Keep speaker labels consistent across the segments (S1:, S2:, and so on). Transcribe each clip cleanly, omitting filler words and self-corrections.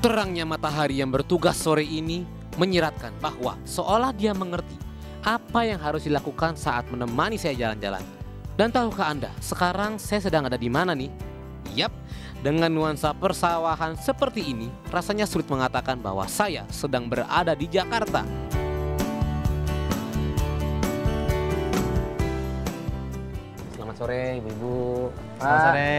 S1: Terangnya matahari yang bertugas sore ini menyiratkan bahwa seolah dia mengerti apa yang harus dilakukan saat menemani saya jalan-jalan. Dan tahukah Anda, sekarang saya sedang ada di mana nih? Yap, dengan nuansa persawahan seperti ini, rasanya sulit mengatakan bahwa saya sedang berada di Jakarta. Selamat sore Ibu-Ibu.
S2: Selamat sore.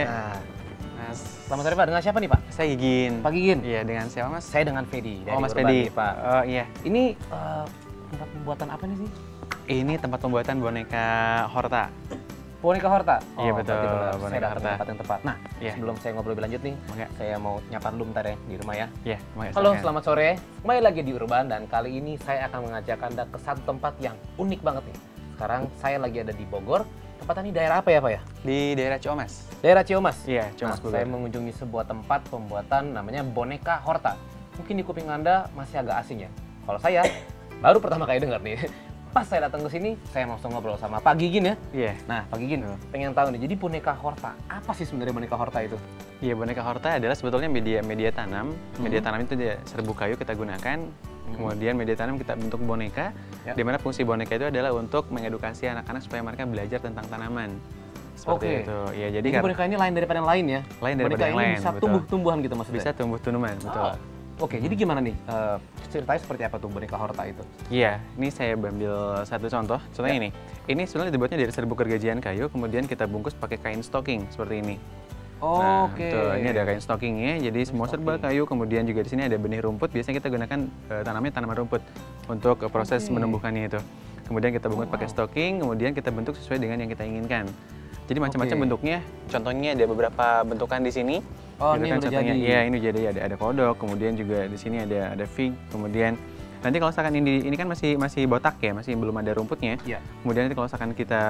S1: Mas. Selamat sore Pak, dengan siapa nih Pak?
S2: Saya Gigin.
S1: Pak Gigin?
S2: Iya, dengan siapa Mas?
S1: Saya dengan Fedi.
S2: Oh, Mas
S1: Urban
S2: Fedi.
S1: nih, Pak.
S2: Oh iya.
S1: Ini tempat pembuatan apa nih sih?
S2: Ini tempat pembuatan boneka Horta.
S1: Boneka Horta?
S2: Iya, betul,
S1: berarti benar.
S2: boneka
S1: Saya datang ke
S2: Horta.
S1: tempat yang tepat. Nah,
S2: Iya.
S1: sebelum saya ngobrol lebih lanjut nih,
S2: Mangga.
S1: saya mau nyapa dulu bentar ya di rumah ya.
S2: Iya, mangga,
S1: Halo,
S2: silakan.
S1: selamat sore. Kembali lagi di Urban dan kali ini saya akan mengajak Anda ke satu tempat yang unik banget nih. Sekarang saya lagi ada di Bogor. Tempatnya ini daerah apa ya Pak ya?
S2: Di daerah Ciamis.
S1: Daerah Ciamis.
S2: Iya, Ciamis
S1: Nah, saya
S2: Bogor.
S1: mengunjungi sebuah tempat pembuatan namanya boneka Horta. Mungkin di kuping Anda masih agak asing ya. Kalau saya baru pertama kali dengar nih. Pas saya datang ke sini, saya langsung ngobrol sama Pak Gigin ya.
S2: Iya.
S1: Nah, Pak Gigin, pengen tahu nih, jadi boneka Horta, apa sih sebenarnya boneka Horta itu?
S2: Iya, boneka Horta adalah sebetulnya media tanam. Media tanam itu dia serbuk kayu kita gunakan. Kemudian media tanam kita bentuk boneka,
S1: Ya.
S2: di mana fungsi boneka itu adalah untuk mengedukasi anak-anak supaya mereka belajar tentang tanaman. Seperti
S1: Oke.
S2: itu. Iya,
S1: Jadi
S2: jadi
S1: boneka ini lain daripada yang lain ya?
S2: lain daripada
S1: Boneka
S2: yang
S1: ini
S2: lain,
S1: bisa
S2: betul.
S1: tumbuh-tumbuhan gitu maksudnya?
S2: bisa tumbuh tanaman, betul.
S1: Ah. Oke, jadi gimana nih? Ceritanya seperti apa tuh boneka Horta itu?
S2: Iya, ini saya ambil satu contoh. Contohnya ini. Ini sebenarnya dibuatnya dari serbuk gergajian kayu, kemudian kita bungkus pakai kain stocking seperti ini. Nah,
S1: Oke.
S2: tuh, ini ada kain stockingnya. Jadi semua serba
S1: stocking.
S2: kayu, kemudian juga di sini ada benih rumput. Biasanya kita gunakan tanamnya tanaman rumput untuk proses
S1: Oke.
S2: menumbuhkannya itu. Kemudian kita bungkus pakai
S1: wow.
S2: stocking, kemudian kita bentuk sesuai dengan yang kita inginkan. Jadi macam-macam
S1: Oke.
S2: bentuknya. Contohnya ada beberapa bentukan di sini.
S1: Oh, ini yang udah
S2: contohnya.
S1: jadi.
S2: Iya, ini jadi ada kodok, kemudian juga di sini ada fig, kemudian nanti kalau misalkan ini kan masih botak ya, masih belum ada rumputnya.
S1: Iya.
S2: Kemudian nanti kalau misalkan kita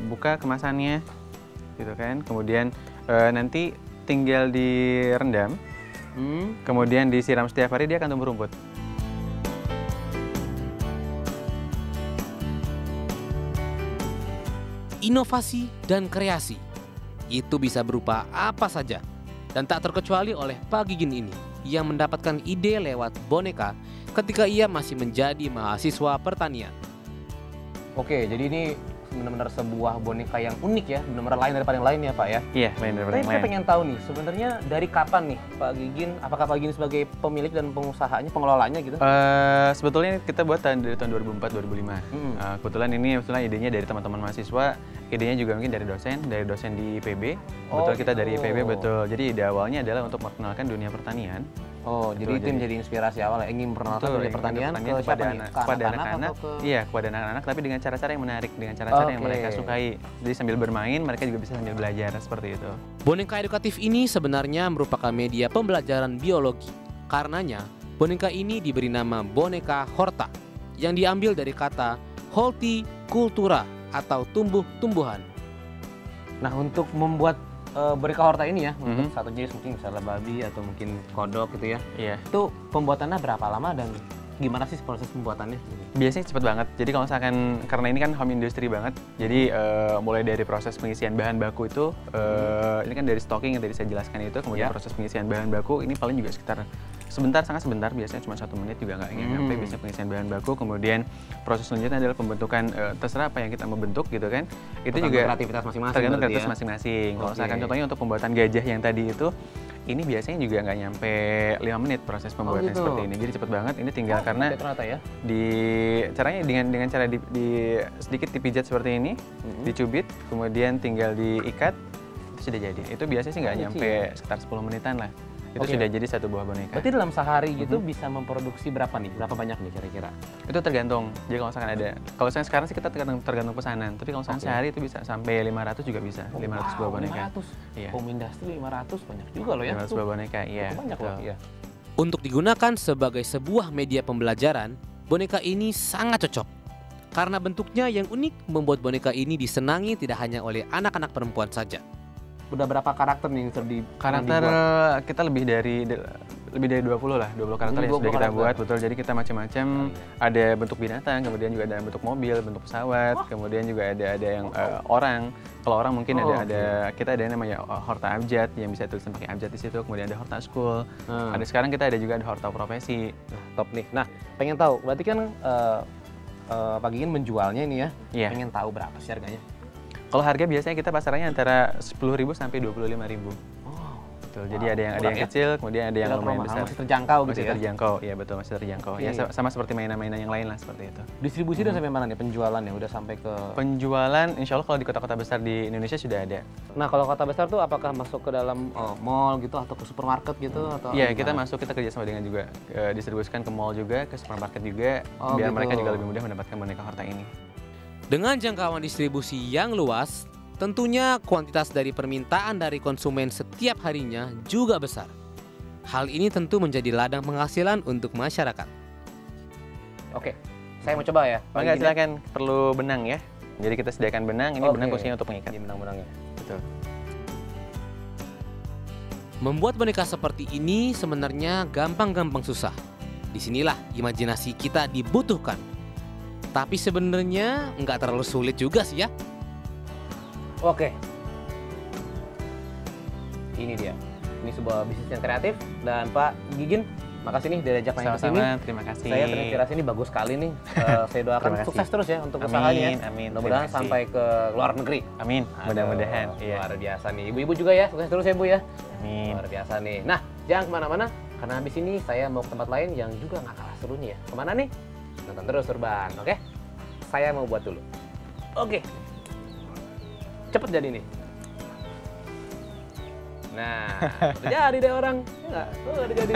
S2: buka kemasannya, gitu kan, kemudian nanti tinggal direndam, kemudian disiram setiap hari dia akan tumbuh rumput.
S1: Inovasi dan kreasi itu bisa berupa apa saja dan tak terkecuali oleh Pak Gigin ini yang mendapatkan ide lewat boneka ketika ia masih menjadi mahasiswa pertanian. Oke, jadi ini benar-benar sebuah boneka yang unik ya, benar-benar lain daripada yang lain ya Pak ya.
S2: Iya, lain daripada
S1: Tapi
S2: yang
S1: saya
S2: lain.
S1: pengen tahu nih, sebenarnya dari kapan nih Pak Gigin, apakah Pak Gigin sebagai pemilik dan pengusahanya, pengelolanya gitu?
S2: Sebetulnya kita buat dari tahun 2004-2005. Kebetulan ini idenya dari teman-teman mahasiswa, idenya juga mungkin dari dosen di IPB.
S1: Oh,
S2: Betul, kita dari
S1: gitu.
S2: IPB, betul. Jadi ide awalnya adalah untuk memperkenalkan dunia pertanian.
S1: Oh, jadi itu yang menjadi inspirasi awal ya, ingin memperkenalkan
S2: Betul,
S1: dunia pertanian ke siapa
S2: kepada
S1: nih? Ke
S2: kepada
S1: anak-anak
S2: anak-anak.
S1: atau ke...
S2: Iya, kepada anak-anak, tapi dengan cara-cara yang menarik, dengan cara-cara yang
S1: Oke.
S2: mereka sukai. Jadi sambil bermain, mereka juga bisa sambil belajar seperti itu.
S1: Boneka edukatif ini sebenarnya merupakan media pembelajaran biologi. Karenanya, boneka ini diberi nama boneka Horta yang diambil dari kata horticultura atau tumbuh-tumbuhan. Nah, untuk membuat boneka Horta ini ya, untuk satu jenis mungkin misalnya babi atau mungkin kodok gitu ya.
S2: Iya.
S1: Itu pembuatannya berapa lama dan gimana sih proses pembuatannya?
S2: Biasanya cepet banget. Jadi kalau misalkan karena ini kan home industry banget, jadi mulai dari proses pengisian bahan baku itu, ini kan dari stocking yang tadi saya jelaskan itu, kemudian
S1: Ya.
S2: proses pengisian bahan baku ini paling juga sekitar sebentar, sangat sebentar, biasanya cuma 1 menit juga nggak nyampe. Biasanya pengisian bahan baku, kemudian proses selanjutnya adalah pembentukan terserah apa yang kita mau bentuk gitu kan. Itu
S1: Tergantung
S2: juga
S1: kreativitas masing-masing
S2: tergantung
S1: berarti
S2: kreativitas
S1: ya?
S2: masing-masing. Kalau
S1: Oke.
S2: misalkan contohnya untuk pembuatan gajah yang tadi itu, ini biasanya juga nggak nyampe 5 menit proses pembuatan
S1: gitu.
S2: seperti ini. Jadi cepet banget. Ini tinggal karena
S1: ternyata ya.
S2: caranya dengan cara sedikit dipijat seperti ini, dicubit, kemudian tinggal diikat, itu sudah jadi. Itu biasanya sih nggak
S1: lucu
S2: nyampe
S1: ya.
S2: sekitar 10 menitan lah. Itu
S1: Oke.
S2: sudah jadi satu buah boneka.
S1: Berarti dalam sehari gitu bisa memproduksi berapa nih? Berapa banyak nih kira-kira?
S2: Itu tergantung. Jadi kalau misalkan kalau misalkan sekarang sih kita tergantung pesanan. Tapi kalau misalkan
S1: Oke.
S2: sehari itu bisa sampai 500 juga bisa. 500 buah boneka.
S1: 500.
S2: Iya.
S1: Home industry 500 banyak juga loh ya.
S2: 500 buah boneka, iya.
S1: Cukup banyak
S2: betul.
S1: loh ya. Untuk digunakan sebagai sebuah media pembelajaran, boneka ini sangat cocok. Karena bentuknya yang unik membuat boneka ini disenangi tidak hanya oleh anak-anak perempuan saja. Udah berapa karakter nih yang
S2: Karakter kita lebih dari lebih dari 20 lah, 20 karakter yang sudah kita buat, betul. Jadi kita macam-macam, ada bentuk binatang, kemudian juga ada bentuk mobil, bentuk pesawat, kemudian juga ada yang orang. Kalau orang mungkin kita ada yang namanya Horta Abjad yang bisa tulisan pakai abjad di situ, kemudian ada Horta School. Ada sekarang kita ada juga ada Horta Profesi.
S1: Top nih. Nah, pengen tahu, berarti kan Pak Gigin menjualnya ini ya, pengen tahu berapa sih harganya?
S2: Kalau harga biasanya kita pasarannya antara 10.000 sampai 25.000. Betul. Jadi ada yang kecil, kemudian ada yang lumayan besar.
S1: Masih terjangkau gitu
S2: masih
S1: ya?
S2: terjangkau, iya betul, masih terjangkau. Ya sama seperti mainan-mainan yang lain lah seperti itu.
S1: Distribusi udah sampai mana nih penjualannya? Udah sampai ke...
S2: Penjualan insya Allah kalau di kota-kota besar di Indonesia sudah ada.
S1: Nah kalau kota besar tuh apakah masuk ke dalam mall gitu atau ke supermarket gitu?
S2: Iya, kita masuk, kita kerjasama dengan juga distribusikan ke mall juga, ke supermarket juga, biar mereka juga lebih mudah mendapatkan boneka Horta ini.
S1: Dengan jangkauan distribusi yang luas, tentunya kuantitas dari permintaan dari konsumen setiap harinya juga besar. Hal ini tentu menjadi ladang penghasilan untuk masyarakat. Oke, saya mau coba ya.
S2: Enggak, silakan. Perlu benang ya. Jadi kita sediakan benang, ini benang fungsinya untuk mengikat.
S1: Ini benang-benangnya.
S2: Betul.
S1: Membuat boneka seperti ini sebenarnya gampang-gampang susah. Disinilah imajinasi kita dibutuhkan. Tapi sebenarnya nggak terlalu sulit juga sih ya. Oke, ini dia. Ini sebuah bisnis yang kreatif dan Pak Gigin, makasih nih diajak main ke sini.
S2: Terima kasih.
S1: Saya terinspirasi ini bagus sekali nih. Saya doakan sukses terus ya untuk usahanya.
S2: Amin.
S1: Mudah-mudahan sampai ke luar negeri.
S2: Amin. Mudah-mudahan.
S1: Luar biasa nih. Ibu-ibu juga ya, sukses terus ya Bu ya.
S2: Amin.
S1: Luar biasa nih. Nah, jangan kemana-mana karena habis ini saya mau ke tempat lain yang juga nggak kalah serunya ya. Kemana nih? Nonton terus Urban, oke? Saya mau buat dulu. Oke. Cepet jadi nih. Nah, udah jadi deh orang. Enggak, udah jadi.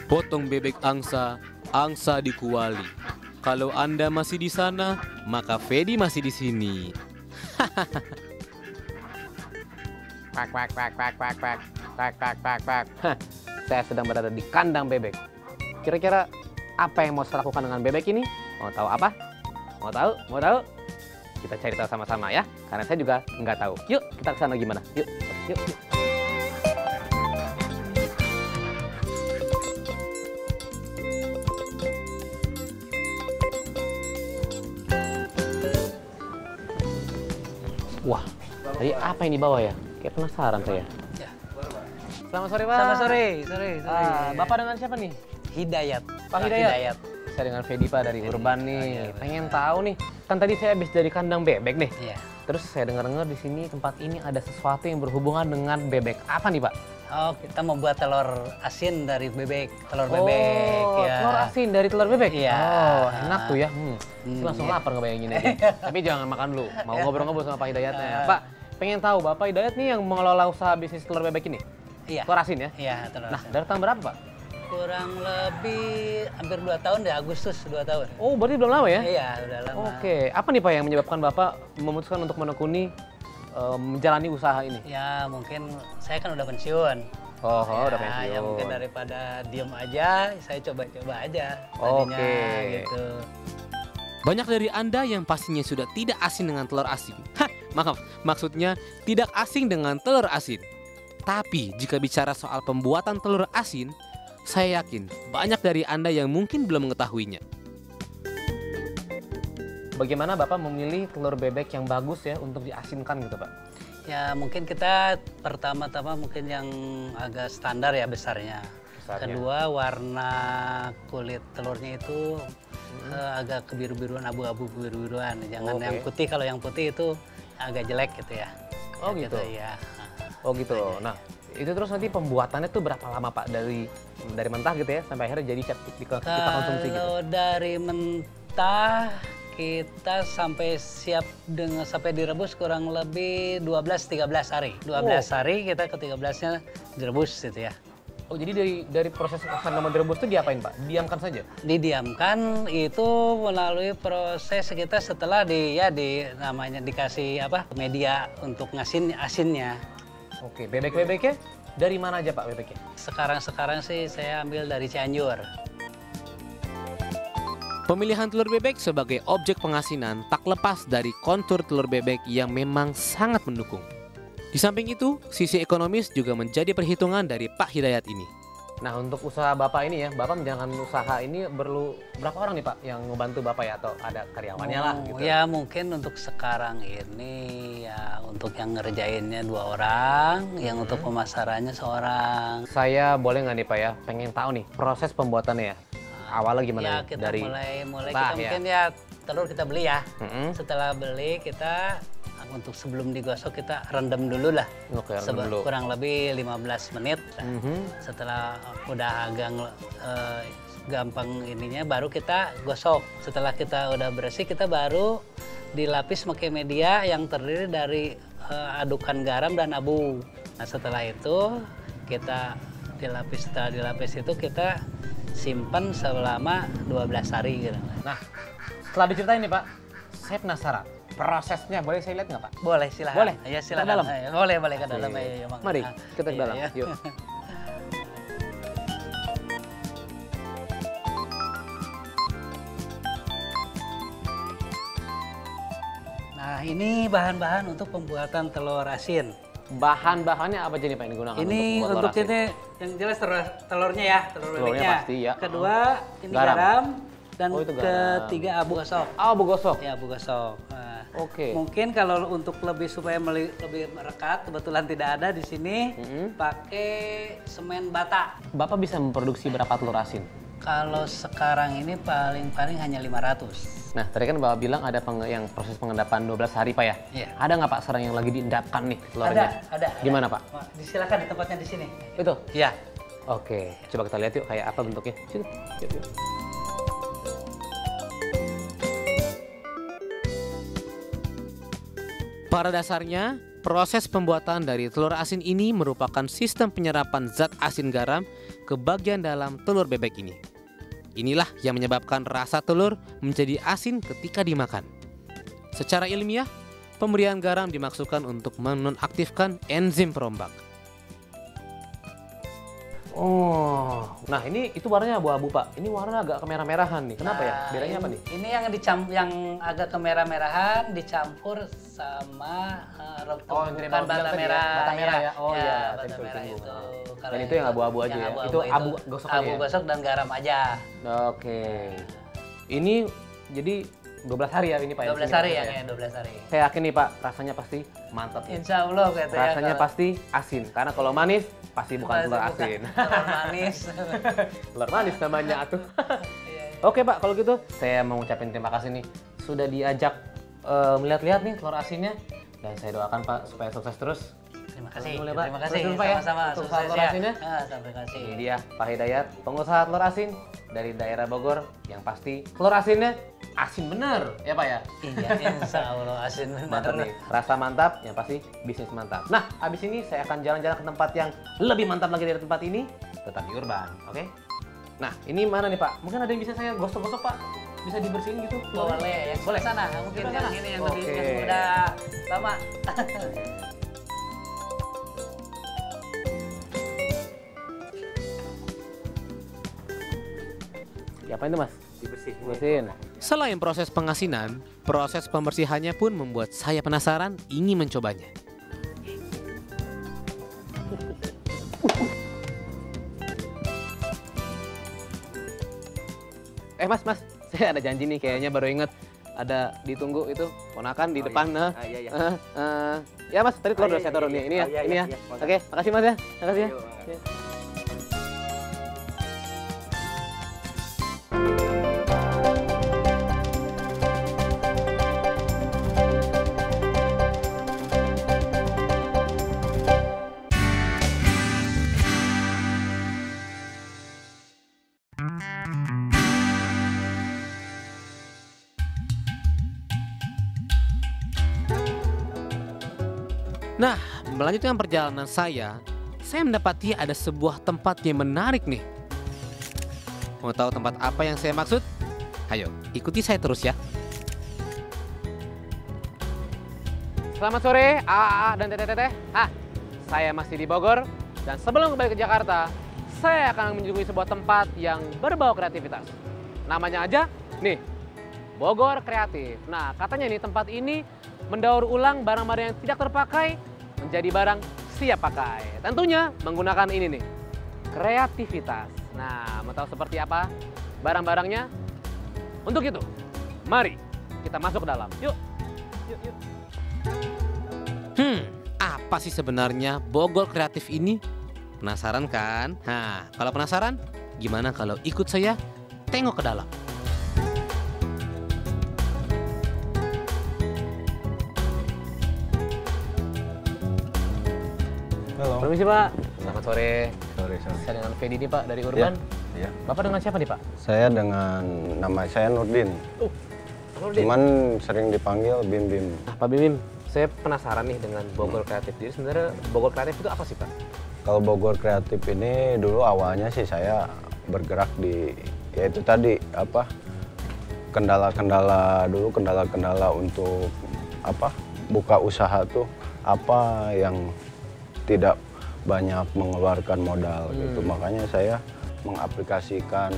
S1: Potong bebek angsa, angsa dikuali. Kalau Anda masih di sana, maka Fedi masih di sini. Saya sedang berada di kandang bebek. Kira-kira apa yang mau saya lakukan dengan bebek ini? Mau tahu apa? Mau tahu? Mau tahu? Kita cari tahu sama-sama ya. Karena saya juga nggak tahu. Yuk, kita ke sana gimana? Yuk, yuk, yuk. Wah, tadi apa yang dibawa ya? Kayak penasaran saya. Selamat sore, Pak.
S3: Selamat sore.
S1: Bapak dengan siapa nih?
S3: Hidayat.
S1: Pak Hidayat. Saya dengan Fedi, Pak, dari Urban nih. Pengen tahu nih, kan tadi saya habis dari kandang bebek nih.
S3: Iya.
S1: Terus saya dengar-dengar di sini tempat ini ada sesuatu yang berhubungan dengan bebek. Apa nih, Pak?
S3: Oh, kita membuat telur asin dari bebek, telur bebek. Ya.
S1: Telur asin dari telur bebek?
S3: Iya.
S1: Oh, enak tuh ya. Saya langsung lapar ngebayangin aja. Tapi jangan makan dulu, mau ngobrol-ngobrol sama Pak Hidayatnya. Pak, pengen tahu Bapak Hidayat nih yang mengelola usaha bisnis telur bebek ini?
S3: Iya.
S1: Telur asin ya?
S3: Iya, telur
S1: Nah,
S3: asin.
S1: dari tahun berapa, Pak?
S3: Kurang lebih hampir 2 tahun deh, Agustus 2 tahun.
S1: Oh, berarti belum lama ya?
S3: Iya, udah lama.
S1: Oke, apa nih Pak yang menyebabkan Bapak memutuskan untuk menekuni menjalani usaha ini?
S3: Ya, mungkin saya kan udah pensiun.
S1: Oh,
S3: Ya,
S1: udah pensiun.
S3: Ya mungkin daripada diem aja, saya coba-coba aja tadinya gitu.
S1: Banyak dari Anda yang pastinya sudah tidak asing dengan telur asin. Maaf, maksudnya tidak asing dengan telur asin. Tapi jika bicara soal pembuatan telur asin, saya yakin banyak dari Anda yang mungkin belum mengetahuinya. Bagaimana Bapak memilih telur bebek yang bagus ya untuk diasinkan gitu, Pak?
S3: Ya mungkin kita pertama-tama mungkin yang agak standar ya besarnya.
S1: Besarnya.
S3: Kedua warna kulit telurnya itu agak kebiru-biruan, abu-abu kebiru-biruan. Jangan
S1: Oke.
S3: yang putih, kalau yang putih itu agak jelek gitu ya.
S1: Oh gitu.
S3: Ya.
S1: Oh gitu. Nah, itu terus nanti pembuatannya tuh berapa lama Pak dari mentah gitu ya sampai akhirnya jadi kita konsumsi gitu.
S3: Kalau dari mentah kita sampai siap sampai direbus kurang lebih 12-13 hari. 12 hari kita ke 13-nya direbus gitu ya.
S1: Oh jadi dari proses sampai direbus itu diapain Pak? Diamkan saja?
S3: Didiamkan itu melalui proses kita setelah namanya dikasih media untuk asinnya.
S1: Oke, bebeknya dari mana aja Pak bebeknya?
S3: Sekarang sih saya ambil dari Cianjur.
S1: Pemilihan telur bebek sebagai objek pengasinan tak lepas dari kontur telur bebek yang memang sangat mendukung. Di samping itu, sisi ekonomis juga menjadi perhitungan dari Pak Hidayat ini. Nah, untuk usaha Bapak ini ya, Bapak menjalankan usaha ini perlu berapa orang nih Pak yang membantu Bapak ya atau ada karyawannya lah gitu?
S3: Ya mungkin untuk sekarang ini ya untuk yang ngerjainnya 2 orang, yang untuk pemasarannya 1 orang.
S1: Saya boleh nggak nih Pak ya, pengen tahu nih proses pembuatannya ya? Awalnya gimana
S3: Ya
S1: nih?
S3: kita
S1: Dari
S3: mulai
S1: mentah
S3: kita
S1: ya?
S3: mungkin ya telur kita beli ya.
S1: Mm-mm.
S3: Setelah beli kita untuk sebelum digosok kita rendam dulu lah.
S1: Oke, rendam dulu.
S3: Kurang lebih 15 menit.
S1: Mhm.
S3: Setelah udah agak gampang ininya baru kita gosok. Setelah kita udah bersih kita baru dilapis pakai media yang terdiri dari adukan garam dan abu. Nah setelah itu kita setelah dilapis itu kita simpan selama 12 hari gitu.
S1: Nah, setelah diceritain nih Pak, saya penasaran. Prosesnya boleh saya lihat nggak Pak?
S3: Boleh silahkan.
S1: Boleh?
S3: Ya
S1: Ke
S3: silakan.
S1: dalam?
S3: Boleh ke dalam.
S1: Oke.
S3: Ayo, Bang.
S1: Mari,
S3: Ah,
S1: kita ke
S3: iya,
S1: dalam.
S3: iya.
S1: Yuk.
S3: Nah ini bahan-bahan untuk pembuatan telur asin.
S1: Bahan-bahannya apa aja nih Pak yang digunakan
S3: Ini
S1: membuat
S3: untuk
S1: telur asin?
S3: ini yang jelas telurnya ya, telur
S1: Telurnya
S3: bebeknya.
S1: pasti, ya.
S3: Kedua ini
S1: Garam.
S3: garam dan
S1: Oh, itu garam.
S3: ketiga abu gosok.
S1: Oh, abu gosok.
S3: Ya abu gosok. Nah,
S1: Oke.
S3: mungkin kalau untuk supaya lebih merekat, kebetulan tidak ada di sini, pakai semen bata.
S1: Bapak bisa memproduksi berapa telur asin?
S3: Kalau sekarang ini paling hanya 500.
S1: Nah, tadi kan Bapak bilang ada yang proses pengendapan 12 hari Pak ya?
S3: Iya.
S1: Ada nggak Pak sekarang yang lagi diendapkan nih telurnya?
S3: Ada.
S1: Gimana Pak?
S3: Silakan di tempatnya di sini.
S1: Itu?
S3: Iya.
S1: Oke, coba kita lihat yuk kayak apa bentuknya. Sini, yuk. Pada dasarnya, proses pembuatan dari telur asin ini merupakan sistem penyerapan zat asin garam ke bagian dalam telur bebek ini. Inilah yang menyebabkan rasa telur menjadi asin ketika dimakan. Secara ilmiah, pemberian garam dimaksudkan untuk menonaktifkan enzim perombak. Oh, nah ini itu warnanya abu-abu Pak. Ini warna agak kemerah-merahan nih. Kenapa ya?
S3: Nah,
S1: Bedanya apa nih?
S3: Ini yang agak kemerah-merahan dicampur sama
S1: Oh, yang tadi Bapak bilang
S3: bata
S1: tadi ya,
S3: merah.
S1: bata merah ya? Oh, iya,
S3: bata
S1: tadi
S3: merah
S1: singgung.
S3: itu.
S1: Dan itu yang abu-abu aja ya? Itu abu gosok aja
S3: Abu
S1: ya?
S3: gosok dan garam aja.
S1: Oke. Ini jadi 12 hari ya ini Pak?
S3: 12 hari ya, 12 hari.
S1: Saya yakin nih Pak, rasanya pasti mantap.
S3: Insya Allah gitu ya.
S1: Rasanya pasti asin, karena kalau manis pasti bukan telur asin.
S3: Telur manis.
S1: Telur manis namanya atuh.
S3: Iya.
S1: Oke Pak, kalau gitu saya mau ngucapin terima kasih nih sudah diajak melihat-lihat nih telur asinnya, dan saya doakan Pak supaya sukses terus.
S3: Terima kasih.
S1: Boleh, Pak.
S3: Terima kasih.
S1: Sukses, Pak, ya,
S3: Sama-sama.
S1: untuk
S3: Sukses
S1: telur
S3: ya.
S1: asinnya.
S3: Terima kasih.
S1: Ini dia Pak Hidayat, pengusaha telur asin dari daerah Bogor, yang pasti telur asinnya asin bener ya Pak ya?
S3: Iya, insya Allah asin
S1: Mantap
S3: benar.
S1: nih, rasa mantap, yang pasti bisnis mantap. Nah, abis ini saya akan jalan-jalan ke tempat yang lebih mantap lagi dari tempat ini, tetap di Urban, oke? Nah, ini mana nih Pak? Mungkin ada yang bisa saya gosok-gosok Pak? Bisa dibersihin gitu?
S3: Boleh ya.
S1: Boleh?
S3: Sana mungkin
S1: Sebelah
S3: yang
S1: sana?
S3: ini yang
S1: Oke.
S3: lebih yang udah lama.
S1: Diapain tuh Mas? Dibersihin. Selain proses pengasinan, proses pembersihannya pun membuat saya penasaran ingin mencobanya. Mas, saya ada janji nih kayaknya baru inget. Ada ditunggu itu ponakan di depan.
S4: Iya.
S1: Ya Mas, tadi telur udah
S4: iya,
S1: saya taruh
S4: iya,
S1: nih. Ini ya,
S4: iya,
S1: ini
S4: iya,
S1: ya.
S4: iya.
S1: Oke, makasih Mas ya. Makasih ya.
S4: Ayo,
S1: Ya. Nah, melanjutkan perjalanan saya mendapati ada sebuah tempat yang menarik nih. Mau tahu tempat apa yang saya maksud? Ayo, ikuti saya terus ya. Selamat sore, AA dan Teteh. Saya masih di Bogor, dan sebelum kembali ke Jakarta, saya akan mengunjungi sebuah tempat yang berbau kreativitas. Namanya aja, nih, Bogor Kreatif. Nah, katanya nih tempat ini mendaur ulang barang-barang yang tidak terpakai menjadi barang siap pakai. Tentunya menggunakan ini nih, kreativitas. Nah, mau tahu seperti apa barang-barangnya? Untuk itu, mari kita masuk ke dalam. Yuk. Apa sih sebenarnya Bogor Kreatif ini? Penasaran kan? Nah, kalau penasaran, gimana kalau ikut saya tengok ke dalam?
S4: Halo.
S1: Permisi Pak, selamat sore.
S4: Sore.
S1: Saya dengan Fedi nih Pak dari Urban.
S4: Iya.
S1: Bapak dengan siapa nih Pak?
S4: Saya dengan nama saya Nurdin.
S1: Nurdin.
S4: Cuman sering dipanggil Bim Bim.
S1: Nah, Pak Bimim, saya penasaran nih dengan Bogor Kreatif. Jadi sebenarnya Bogor Kreatif itu apa sih Pak?
S4: Kalau Bogor Kreatif ini dulu awalnya sih saya bergerak di yaitu tadi apa kendala-kendala untuk apa buka usaha tuh apa yang tidak banyak mengeluarkan modal gitu. Makanya saya mengaplikasikan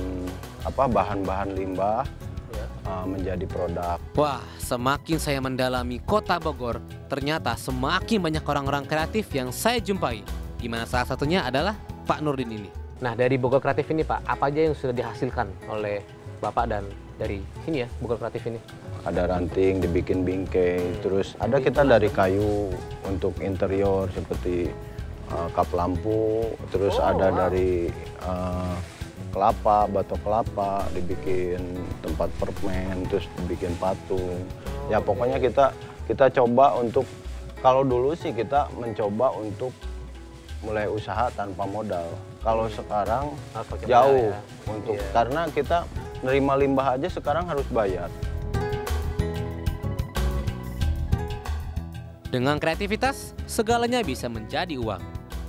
S4: apa bahan-bahan limbah menjadi produk.
S1: Wah, semakin saya mendalami kota Bogor, ternyata semakin banyak orang-orang kreatif yang saya jumpai. Di mana salah satunya adalah Pak Nurdin ini. Nah, dari Bogor Kreatif ini Pak, apa aja yang sudah dihasilkan oleh Bapak dan dari sini ya, Bogor Kreatif ini?
S4: Ada ranting, dibikin bingkai, terus ada kita dari kayu untuk interior seperti kap lampu, terus ada dari kelapa, batok kelapa, dibikin tempat permen, terus dibikin patung. Ya pokoknya kita coba untuk, kalau dulu sih kita mencoba untuk mulai usaha tanpa modal. Kalau sekarang jauh ya. Karena kita nerima limbah aja sekarang harus bayar.
S1: Dengan kreativitas, segalanya bisa menjadi uang.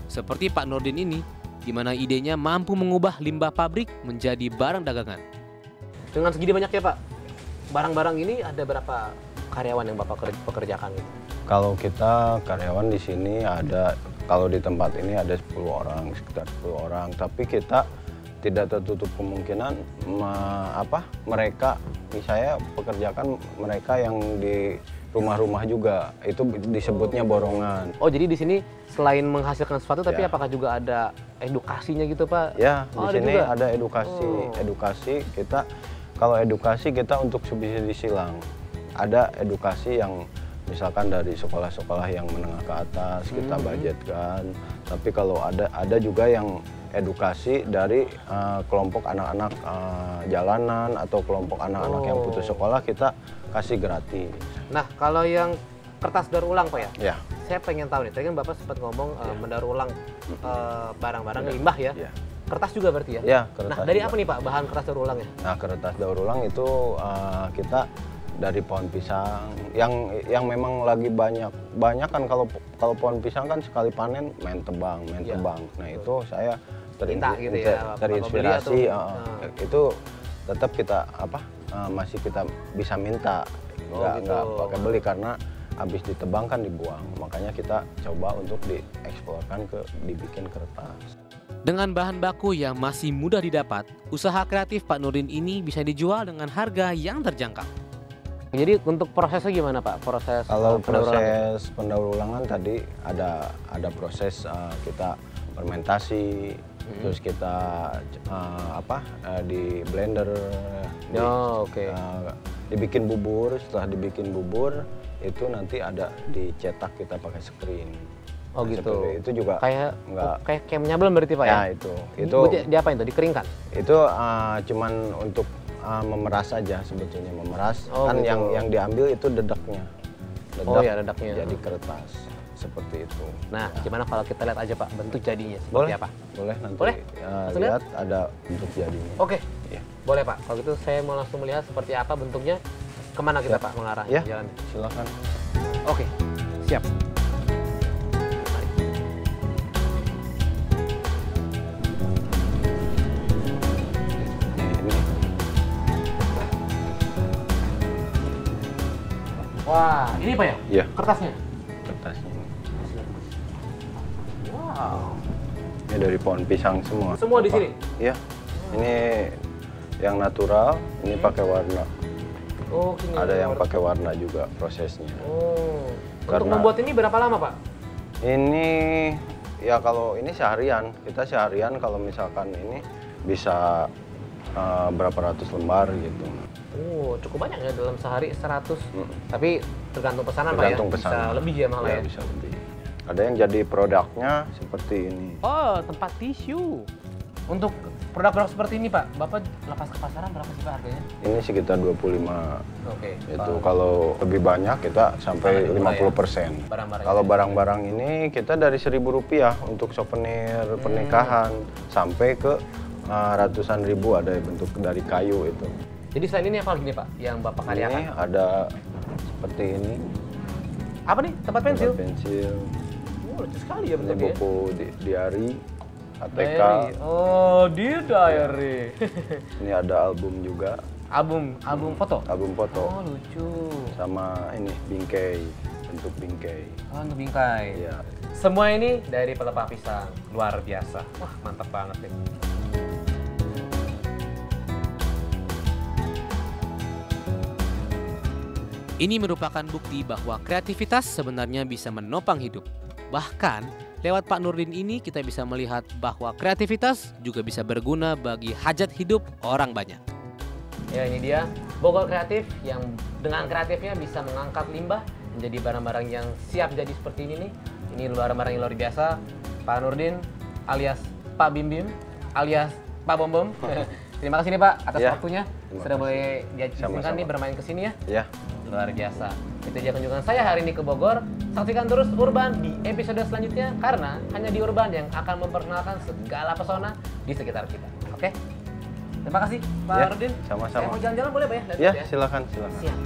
S1: Seperti Pak Nurdin ini, di mana idenya mampu mengubah limbah pabrik menjadi barang dagangan. Dengan segini banyak ya Pak, barang-barang ini ada berapa karyawan yang Bapak pekerjakan?
S4: Kalau kita karyawan di sini ada, kalau di tempat ini ada 10 orang, sekitar 10 orang. Tapi kita tidak tertutup kemungkinan mereka, misalnya pekerjakan mereka yang di rumah-rumah juga, itu disebutnya borongan. Oh, jadi di sini selain menghasilkan sesuatu, tapi apakah juga ada edukasinya gitu Pak? Ya, di sini ada edukasi. Kita, kalau edukasi kita untuk subsidi silang. Ada edukasi yang misalkan dari sekolah-sekolah yang menengah ke atas kita budgetkan. Tapi kalau ada juga yang edukasi dari kelompok anak-anak jalanan atau kelompok anak-anak yang putus sekolah, kita kasih gratis. Nah, kalau yang kertas daur ulang Pak ya? Ya. Saya pengen tahu nih, tadi kan Bapak sempat ngomong mendaur ulang barang-barang limbah ya? Ya. Kertas juga berarti ya? Ya, kertas. Nah, dari apa nih Pak bahan kertas daur ulangnya? Nah, kertas daur ulang itu kita dari pohon pisang yang memang lagi banyak kan, kalau pohon pisang kan sekali panen main tebang. Nah, itu saya terinspirasi itu tetap kita masih kita bisa minta, nggak pakai beli karena habis ditebang kan dibuang. Makanya kita coba untuk dieksplorkan dibikin kertas. Dengan bahan baku yang masih mudah didapat, usaha kreatif Pak Nurdin ini bisa dijual dengan harga yang terjangkau. Jadi untuk prosesnya gimana Pak? Kalau proses pendaur ulangan tadi ada proses kita fermentasi, terus kita di blender, dibikin bubur. Setelah dibikin bubur itu nanti ada dicetak kita pakai screen. Oh gitu. Itu juga kayak menyablon berarti Pak ya? Ya itu diapain tuh? Dikeringkan? Itu cuman untuk memeras aja sebetulnya, memeras kan gitu. Yang diambil itu dedaknya. Dedaknya jadi kertas. seperti itu.
S1: Nah, gimana kalau kita lihat aja Pak bentuk jadinya seperti
S4: Boleh
S1: apa?
S4: Boleh nanti.
S1: Boleh?
S4: Lihat ada bentuk jadinya.
S1: Oke,
S4: Ya.
S1: boleh Pak. Kalau gitu saya mau langsung melihat seperti apa bentuknya. Kemana kita Pak mengarah
S4: Ya,
S1: jalan?
S4: silakan.
S1: Oke, siap.
S4: Ini
S1: Wah, ini Pak ya?
S4: Iya.
S1: Kertasnya?
S4: kertasnya.
S1: Wow.
S4: Ini dari pohon pisang semua.
S1: Semua di sini?
S4: Iya. Ini yang natural, ini pakai warna.
S1: Oh, gini.
S4: Ada yang pakai warna juga prosesnya.
S1: Oh. Untuk
S4: Karena-
S1: membuat ini berapa lama Pak?
S4: Ini ya kalau ini seharian, kita seharian kalau misalkan ini bisa berapa ratus lembar gitu.
S1: Oh, cukup banyak ya dalam sehari 100.
S4: Mm.
S1: Tapi tergantung pesanan
S4: Tergantung
S1: Pak ya?
S4: pesanan.
S1: Bisa lebih ya malah ya?
S4: Bisa lebih. Ada yang jadi produknya seperti ini.
S1: Oh, tempat tisu. Untuk produk-produk seperti ini Pak, Bapak lepas ke pasaran berapa sih Pak harganya?
S4: Ini sekitar 25.
S1: Oke.
S4: Itu kalau lebih banyak kita sampai
S1: Sangat murah ya?
S4: 50%.
S1: Barang-barang
S4: Kalau
S1: ini.
S4: barang-barang ini kita dari Rp1.000 untuk souvenir pernikahan sampai ke ratusan ribu, ada yang bentuk dari kayu itu.
S1: Jadi selain ini apa lagi nih Pak yang Bapak
S4: Ini
S1: karyakan?
S4: ada seperti ini,
S1: Apa nih? Tempat pensil?
S4: tempat pensil.
S1: Oh, lucu sekali ya
S4: Ini
S1: bentuknya.
S4: buku diary, ATK.
S1: Diary. Oh, Dear Diary.
S4: Ini ada album juga,
S1: album foto?
S4: album foto.
S1: Oh, lucu.
S4: Sama ini bingkai, bentuk bingkai.
S1: Oh, untuk bingkai.
S4: Iya.
S1: Semua ini dari pelepah pisang. Luar biasa. Wah, mantap banget nih. Ini merupakan bukti bahwa kreativitas sebenarnya bisa menopang hidup. Bahkan, lewat Pak Nurdin ini kita bisa melihat bahwa kreativitas juga bisa berguna bagi hajat hidup orang banyak. Ya, ini dia Bogor Kreatif yang dengan kreatifnya bisa mengangkat limbah menjadi barang-barang yang siap jadi seperti ini nih. Ini barang-barang yang luar biasa. Pak Nurdin alias Pak Bim Bim alias Pak Bom Bom. Terima kasih nih Pak atas
S4: Ya,
S1: waktunya.
S4: terima
S1: Sudah
S4: kasih.
S1: boleh diizinkan
S4: Sama-sama.
S1: nih bermain ke sini ya.
S4: Ya.
S1: Luar biasa. Itu aja kunjungan saya hari ini ke Bogor. Saksikan terus Urban di episode selanjutnya karena hanya di Urban yang akan memperkenalkan segala pesona di sekitar kita. Oke? Terima kasih Pak
S4: Ya,
S1: Nurdin.
S4: sama-sama.
S1: Saya mau jalan-jalan boleh Pak ya? Lihat-lihat
S4: Ya, silakan, silakan.
S1: Siap.